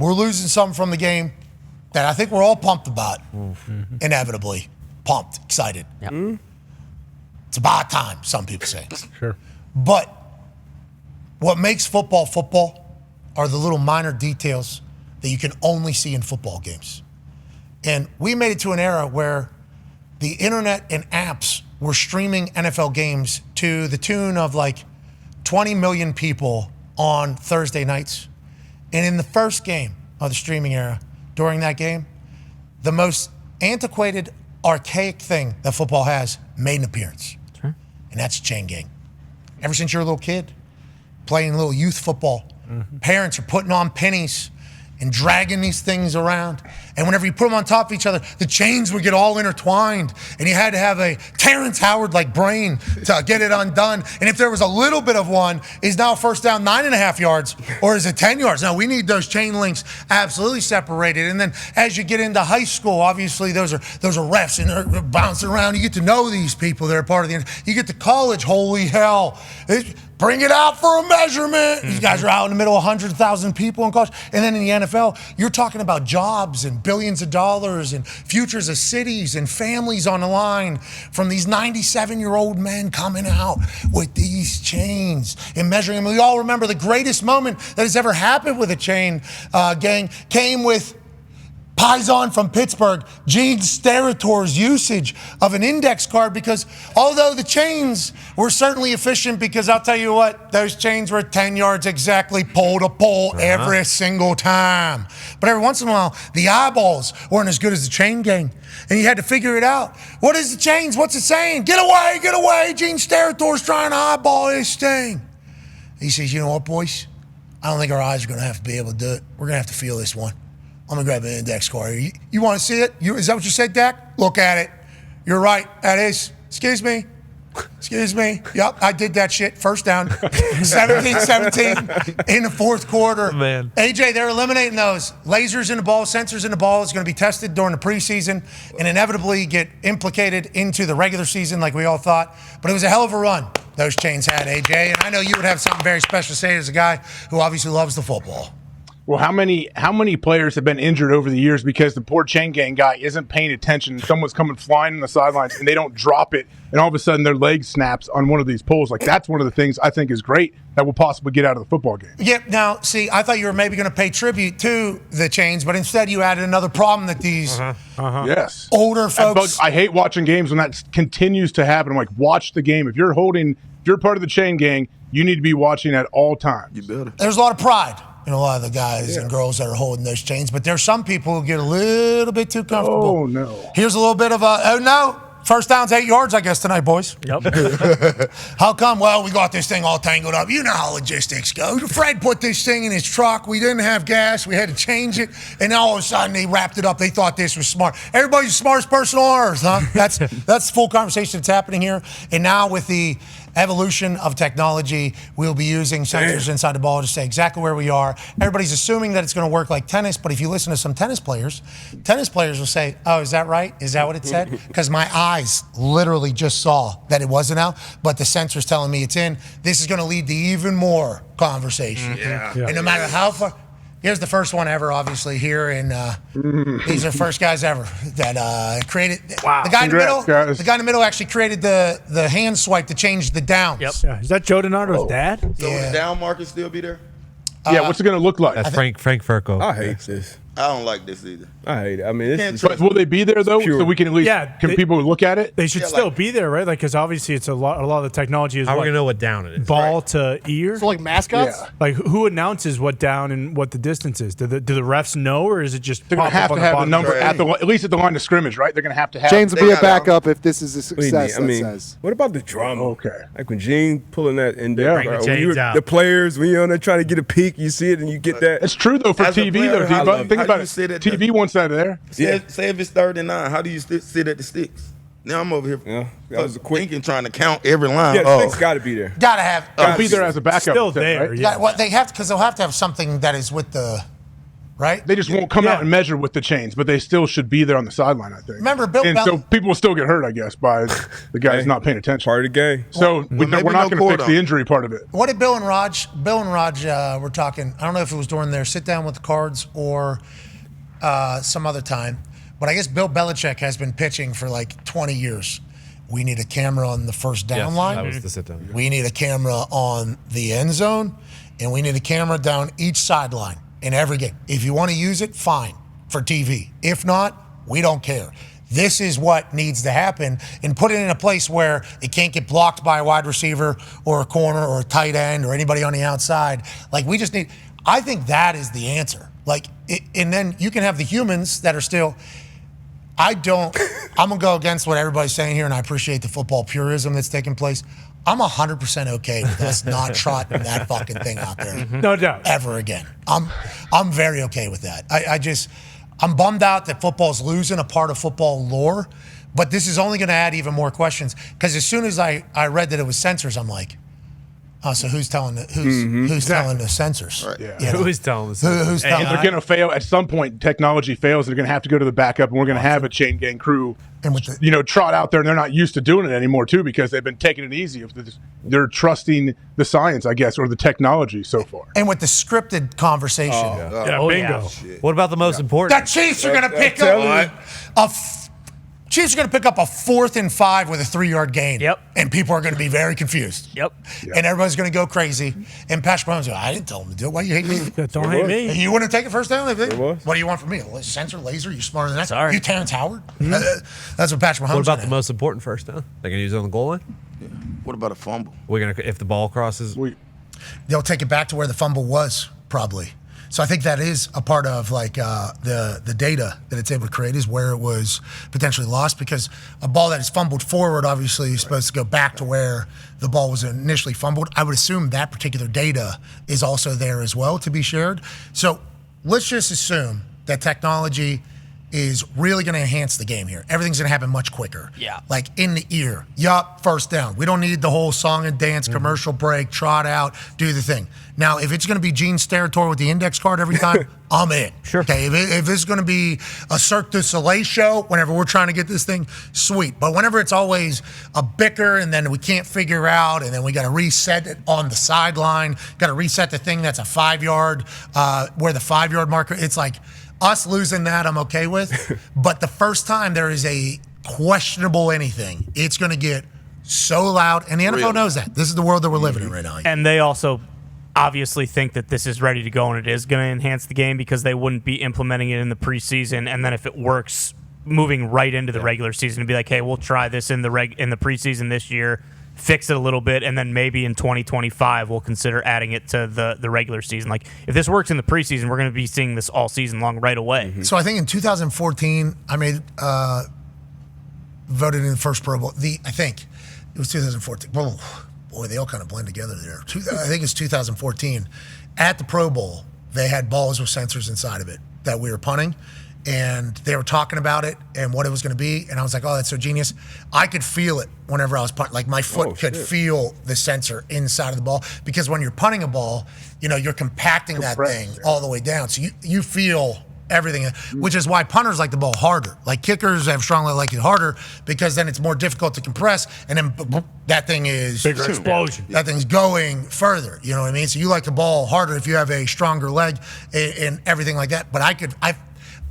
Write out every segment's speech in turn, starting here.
we're losing something from the game that I think we're all pumped about. Inevitably. Pumped, excited. Yep. It's about time, some people say. Sure. But what makes football are the little minor details that you can only see in football games. And we made it to an era where the internet and apps were streaming NFL games to the tune of like 20 million people on Thursday nights. And in the first game of the streaming era, during that game, the most antiquated, archaic thing that football has made an appearance. Sure. And that's chain gang. Ever since you're a little kid, playing little youth football, parents are putting on pennies and dragging these things around. And whenever you put them on top of each other, the chains would get all intertwined. And you had to have a Terrence Howard-like brain to get it undone. And if there was a little bit of one, is now first down 9.5 yards, or is it 10 yards? Now, we need those chain links absolutely separated. And then as you get into high school, obviously those are refs, and they're bouncing around. You get to know these people that are part of the – you get to college, holy hell. Bring it out for a measurement. These guys are out in the middle of 100,000 people in college. And then in the NFL, you're talking about jobs and billions of dollars and futures of cities and families on the line from these 97-year-old men coming out with these chains and measuring them. We all remember the greatest moment that has ever happened with a chain gang came with Paisan from Pittsburgh, Gene Sterator's usage of an index card, because although the chains were certainly efficient, because I'll tell you what, those chains were 10 yards exactly pole to pole every single time. But every once in a while, the eyeballs weren't as good as the chain gang. And you had to figure it out. What is the chains? What's it saying? Get away. Gene Sterator's trying to eyeball this thing. He says, you know what, boys? I don't think our eyes are going to have to be able to do it. We're going to have to feel this one. I'm going to grab an index card. You want to see it? Is that what you said, Dak? Look at it. You're right. That is. Excuse me. Yep, I did that shit. First down. 17-17 in the fourth quarter. Man. AJ, they're eliminating those. Lasers in the ball, sensors in the ball is going to be tested during the preseason and inevitably get implicated into the regular season like we all thought. But it was a hell of a run those chains had, AJ. And I know you would have something very special to say as a guy who obviously loves the football. Well, how many players have been injured over the years because the poor chain gang guy isn't paying attention? Someone's coming flying in the sidelines and they don't drop it, and all of a sudden their leg snaps on one of these poles. Like, that's one of the things I think is great that will possibly get out of the football game. Yeah. Now, see, I thought you were maybe going to pay tribute to the chains, but instead you added another problem that these Yes, older folks. I hate watching games when that continues to happen. I'm like, watch the game. If you're part of the chain gang, you need to be watching at all times. You better. There's a lot of pride in a lot of the guys and girls that are holding those chains, but there's some people who get a little bit too comfortable. Oh, no. Here's a little bit of first down's 8 yards, I guess, tonight, boys. Yep. How come? Well, we got this thing all tangled up. You know how logistics go. Fred put this thing in his truck. We didn't have gas. We had to change it. And all of a sudden, they wrapped it up. They thought this was smart. Everybody's the smartest person on earth, huh? That's the full conversation that's happening here. And now with the evolution of technology, we'll be using sensors inside the ball to say exactly where we are. Everybody's assuming that it's going to work like tennis, but if you listen to some tennis players will say, oh, is that right? Is that what it said? Because my eyes literally just saw that it wasn't out, but the sensor's telling me it's in. This is going to lead to even more conversation. Yeah. And no matter how far... Here's the first one ever, obviously, here, and these are the first guys ever that created. Wow. The guy Congrats, guys. The guy in the middle actually created the hand swipe to change the downs. Yep. Yeah. Is that Joe DiNardo's dad? So will the down market still be there? Yeah, what's it going to look like? That's Frank Furco. I hate this. I don't like this either. I hate it. I mean, this is But will they be there, though, Pure. so we can at least can people look at it? They should still be there, right? Like, because obviously it's a lot of the technology is How are we going to know what down it is? ball to ear. So like mascots? Yeah. Like, who announces what down and what the distance is? Do the refs know, or is it just They're going to have to have the number bottom? at least at the line of scrimmage, right? They're going to have Chains will They be a got backup if this is a What do you mean? success, I mean, that says. what about the drama? Okay. Like when Gene pulling that in there, Yeah. Bring the chains out. the players, when you're on there trying to get a peek, you see it and you get that. It's true, though, for As a TV, player, though. how D-Bud. Think do about you it. sit at TV wants that there. Say if it's 3rd and 9, how do you sit at the sticks? Now I'm over here that was a quick. thinking, trying to count every line. Yeah, the thing's got to be there. Gotta have. It'll be there as a backup. still there? Right? Yeah. Well, they have to, because they'll have to have something that is with the right? They just won't come out and measure with the chains, but they still should be there on the sideline, I think. Remember, Bill and so people will still get hurt, I guess, by the guys not paying attention. Part of the game. So we're not going to fix the injury part of it. What did Bill and Raj were talking, I don't know if it was during their sit-down with the Cards or some other time, but I guess Bill Belichick has been pitching for like 20 years. We need a camera on the first down line. That was the sit-down. We need a camera on the end zone, and we need a camera down each sideline in every game. If you want to use it, fine, for TV. If not, we don't care. This is what needs to happen, and put it in a place where it can't get blocked by a wide receiver or a corner or a tight end or anybody on the outside. Like, we just need – I think that is the answer. Like, and then you can have the humans that are still – I'm going to go against what everybody's saying here, and I appreciate the football purism that's taking place. I'm 100% okay with us not trotting that fucking thing out there. No doubt. Ever again. I'm very okay with that. I'm bummed out that football's losing a part of football lore, but this is only going to add even more questions, because as soon as I read that it was censors, I'm like, oh, so who's telling the censors? Right. Yeah. You know? Who is telling the Who's telling? And they're going to fail at some point. Technology fails. They're going to have to go to the backup, and we're going to have a chain gang crew, And with the- trot out there, and they're not used to doing it anymore, too, because they've been taking it easy. They're trusting the science, I guess, or the technology so far. And with the scripted conversation, Bingo. What about the most important? the Chiefs are going to pick up Chiefs are going to pick up a 4th and 5 with a 3-yard gain. Yep. And people are going to be very confused. Yep. And everybody's going to go crazy. And Patrick Mahomes goes, I didn't tell him to do it. Why you hate me? Don't hate me. You wouldn't take it first down? was. What do you want from me? A sensor, laser? You smarter than that? Sorry. You Terrence Howard? That's what Patrick Mahomes What about gonna the most important first down? They're gonna use it on the goal line. What about a fumble? We're gonna if the ball crosses. They'll take it back to where the fumble was, probably. So I think that is a part of like the data that it's able to create is where it was potentially lost, because a ball that is fumbled forward obviously is supposed to go back to where the ball was initially fumbled. I would assume that particular data is also there as well to be shared. So let's just assume that technology is really going to enhance the game here. Everything's going to happen much quicker. Yeah. Like in the ear. Yup, first down. We don't need the whole song and dance, commercial break, trot out, do the thing. Now, if it's going to be Gene's territory with the index card every time, I'm in. Sure. Okay, if it's going to be a Cirque du Soleil show whenever we're trying to get this thing, sweet. But whenever it's always a bicker and then we can't figure out and then we got to reset it on the sideline, got to reset the thing that's a 5-yard, where the 5-yard marker, it's like, us losing that, I'm okay with. But the first time there is a questionable anything, it's going to get so loud. And the NFL knows that. This is the world that we're living in right now. And they also obviously think that this is ready to go and it is going to enhance the game, because they wouldn't be implementing it in the preseason. And then if it works, moving right into the regular season and be like, hey, we'll try this in the preseason this year, fix it a little bit, and then maybe in 2025 we'll consider adding it to the regular season. Like, if this works in the preseason, we're going to be seeing this all season long right away. So I think in 2014, I made voted in the first Pro Bowl. I think it was 2014. Boy, they all kind of blend together there. I think it's 2014. At the Pro Bowl, they had balls with sensors inside of it that we were punting. And they were talking about it and what it was going to be. And I was like, oh, that's so genius. I could feel it whenever I was punting. Like, my foot could feel the sensor inside of the ball. Because when you're punting a ball, you're compacting that thing all the way down. So you feel everything, which is why punters like the ball harder. Like, kickers have strongly like it harder, because then it's more difficult to compress. And then that thing is Bigger explosion. That thing's going further. You know what I mean? So you like the ball harder if you have a stronger leg and everything like that. But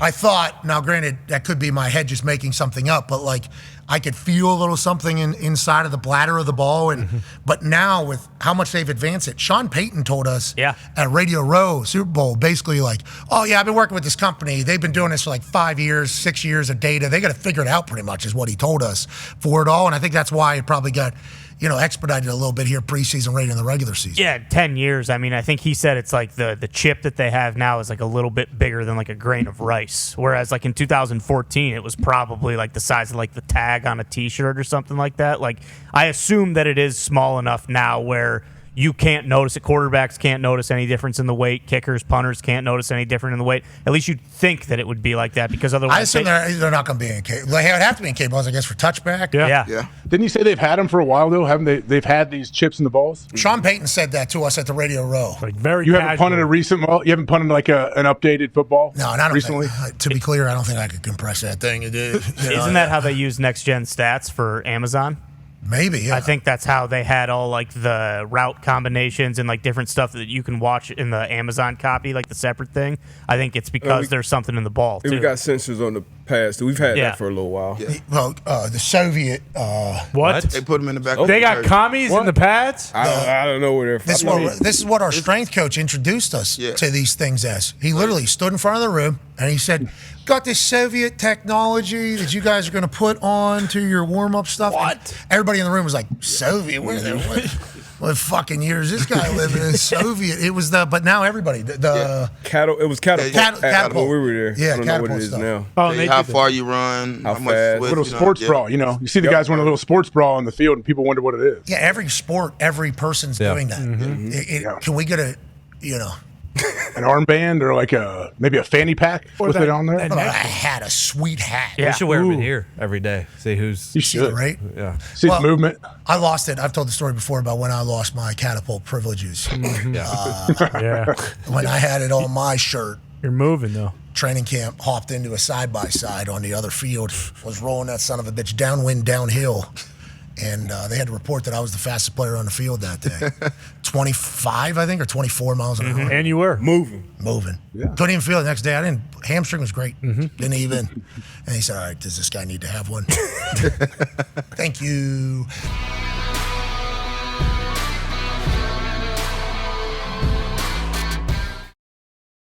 I thought, now granted, that could be my head just making something up, but like, I could feel a little something inside of the bladder of the ball. And but now with how much they've advanced it, Sean Payton told us at Radio Row Super Bowl, basically like, oh yeah, I've been working with this company. They've been doing this for like 5 years, 6 years of data. They got to figure it out pretty much, is what he told us for it all. And I think that's why it probably got expedited a little bit here preseason, right in the regular season. Yeah, 10 years. I mean, I think he said it's like the chip that they have now is like a little bit bigger than like a grain of rice. Whereas like in 2014, it was probably like the size of like the tag on a T-shirt or something like that. Like, I assume that it is small enough now where you can't notice it. Quarterbacks can't notice any difference in the weight. Kickers, punters can't notice any different in the weight. At least you'd think that it would be like that because I otherwise, assume they're not going to be in K. They would have to be in K balls, I guess, for touchback. yeah. Didn't you say they've had them for a while though? Haven't they? They've had these chips in the balls. Sean Payton said that to us at the Radio Row. Like very You haven't casual. punted a recent ball. You haven't punted like an updated football. No, and I don't recently. think, to be clear, I don't think I could compress that thing. Isn't that how they use next gen stats for Amazon? Maybe, yeah. I think that's how they had all like the route combinations and like different stuff that you can watch in the Amazon copy, like the separate thing. I think it's because there's something in the ball too. We got sensors on the pads. We've had Yeah. that for a little while. Yeah. Well, the Soviet. What? They put them in the back. They got commies in the pads? I don't know where they're This from. is what our strength coach introduced us Yeah. to these things as. He literally stood in front of the room and he said, "Got this Soviet technology that you guys are going to put on to your warm up stuff." What? And everybody in the room was like, "Soviet? What fucking years this guy living in Soviet?" It was but now everybody it was catapult. catapult. When we were there. Yeah, I don't know what catapult it is stuff. now. Oh, and they how did far you run, How how much fast. sweat, Little you know, sports yeah. bra. You see the guys wearing a little sports bra on the field, and people wonder what it is. Yeah, every sport, every person's doing that. Can we get An armband or like maybe a fanny pack with it on there. a hat, a sweet hat? We should wear them in here every day. See who's. You See the should. rate? Yeah. See the movement. I lost it. I've told the story before about when I lost my catapult privileges. Yeah. When I had it on my shirt, You're moving, though. training camp, hopped into a side-by-side on the other field, was rolling that son of a bitch downwind, downhill. And they had to report that I was the fastest player on the field that day. 25, I think, or 24 miles an hour. And you were. Moving. Moving. Couldn't even feel it the next day. I didn't. Hamstring was great. Didn't even. And he said, "All right, does this guy need to have one?" Thank you.